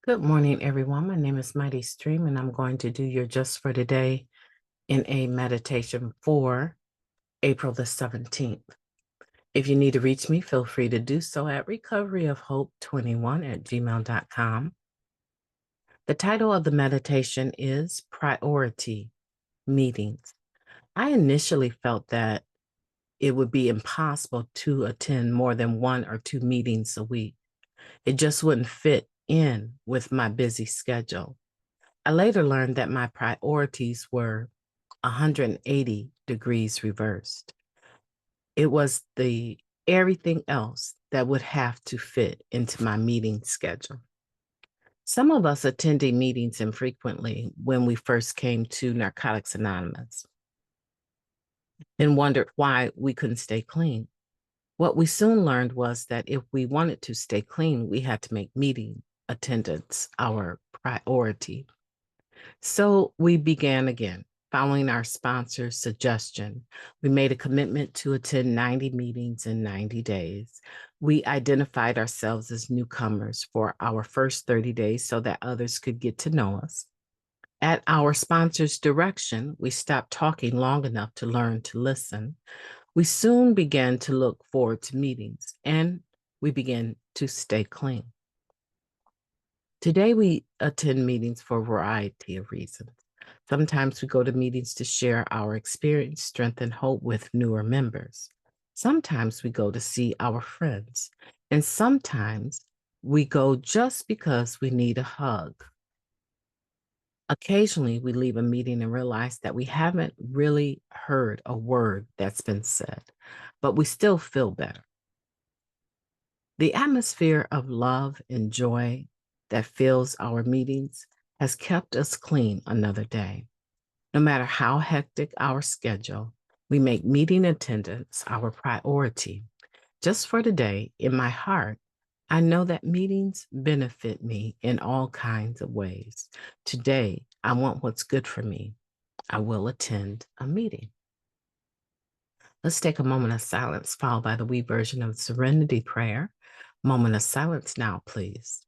Good morning, everyone. My name is MightyStream, and I'm going to do your Just for Today in a meditation for April the 17th. If you need to reach me, feel free to do so at recoveryofhope21@gmail.com. The title of the meditation is Priority Meetings. I initially felt that it would be impossible to attend more than one or two meetings a week. It just wouldn't fit in with my busy schedule. I later learned that my priorities were 180 degrees reversed. It was the everything else that would have to fit into my meeting schedule. Some of us attended meetings infrequently when we first came to Narcotics Anonymous and wondered why we couldn't stay clean. What we soon learned was that if we wanted to stay clean, we had to make meeting attendance our priority. So we began again, following our sponsor's suggestion. We made a commitment to attend 90 meetings in 90 days. We identified ourselves as newcomers for our first 30 days so that others could get to know us. At our sponsor's direction, we stopped talking long enough to learn to listen. We soon began to look forward to meetings, and we began to stay clean. Today, we attend meetings for a variety of reasons. Sometimes we go to meetings to share our experience, strength, and hope with newer members. Sometimes we go to see our friends. And sometimes we go just because we need a hug. Occasionally, we leave a meeting and realize that we haven't really heard a word that's been said, but we still feel better. The atmosphere of love and joy that fills our meetings has kept us clean another day. No matter how hectic our schedule, we make meeting attendance our priority. Just for today, in my heart, I know that meetings benefit me in all kinds of ways. Today, I want what's good for me. I will attend a meeting. Let's take a moment of silence, followed by the wee version of the Serenity Prayer. Moment of silence now, please.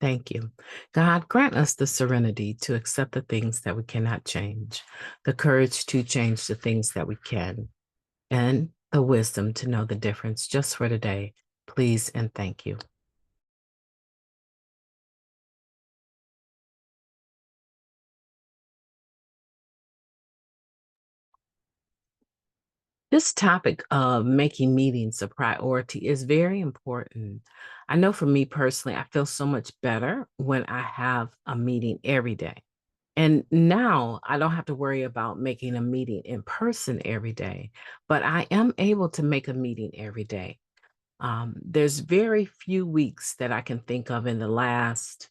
Thank you. God, grant us the serenity to accept the things that we cannot change, the courage to change the things that we can, and the wisdom to know the difference just for today. Please and thank you. This topic of making meetings a priority is very important. I know for me personally, I feel so much better when I have a meeting every day. And now I don't have to worry about making a meeting in person every day, but I am able to make a meeting every day. There's very few weeks that I can think of in the last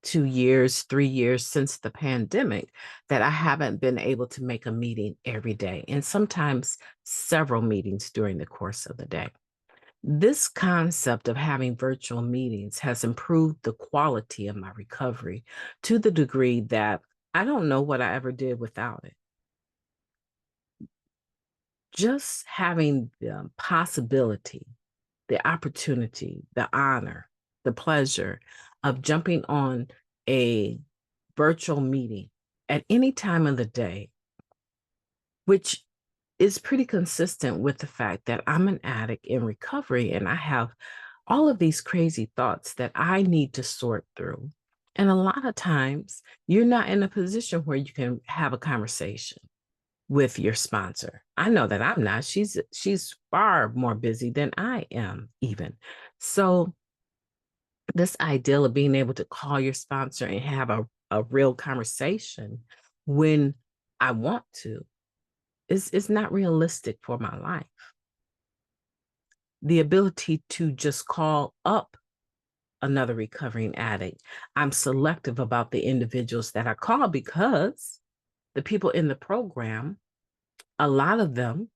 2 years, 3 years since the pandemic that I haven't been able to make a meeting every day, and sometimes several meetings during the course of the day. This concept of having virtual meetings has improved the quality of my recovery to the degree that I don't know what I ever did without it. Just having the possibility, the opportunity, the honor, the pleasure of jumping on a virtual meeting at any time of the day, which is pretty consistent with the fact that I'm an addict in recovery and I have all of these crazy thoughts that I need to sort through. And a lot of times you're not in a position where you can have a conversation with your sponsor. I know that I'm not. She's far more busy than I am even. So this ideal of being able to call your sponsor and have a real conversation when I want to is not realistic for my life. The ability to just call up another recovering addict. I'm selective about the individuals that I call because the people in the program, a lot of them,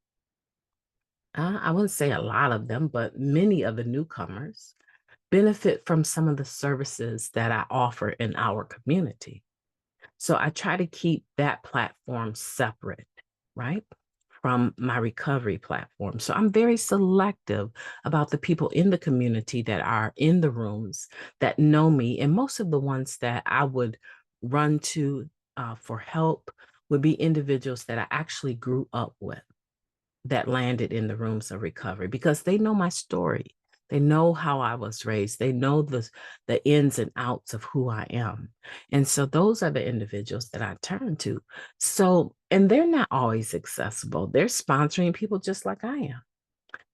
I wouldn't say a lot of them, but many of the newcomers benefit from some of the services that I offer in our community. So I try to keep that platform separate, right? from my recovery platform. So I'm very selective about the people in the community that are in the rooms that know me. And most of the ones that I would run to for help would be individuals that I actually grew up with that landed in the rooms of recovery because they know my story. They know how I was raised. They know the ins and outs of who I am. And so those are the individuals that I turn to. So, and they're not always accessible. They're sponsoring people just like I am.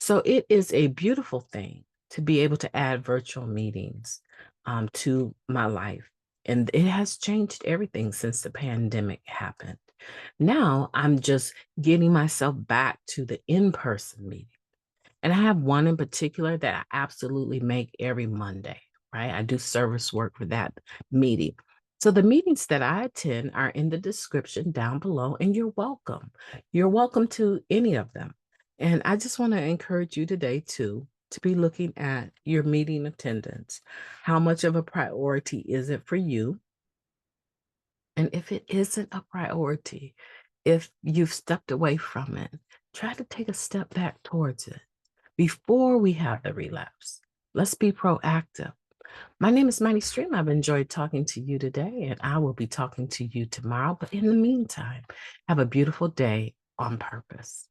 So it is a beautiful thing to be able to add virtual meetings to my life. And it has changed everything since the pandemic happened. Now I'm just getting myself back to the in person meeting. And I have one in particular that I absolutely make every Monday, right? I do service work for that meeting. So the meetings that I attend are in the description down below, and you're welcome. You're welcome to any of them. And I just want to encourage you today, too, to be looking at your meeting attendance. How much of a priority is it for you? And if it isn't a priority, if you've stepped away from it, try to take a step back towards it before we have the relapse. Let's be proactive. My name is Mighty Stream. I've enjoyed talking to you today, and I will be talking to you tomorrow. But in the meantime, have a beautiful day on purpose.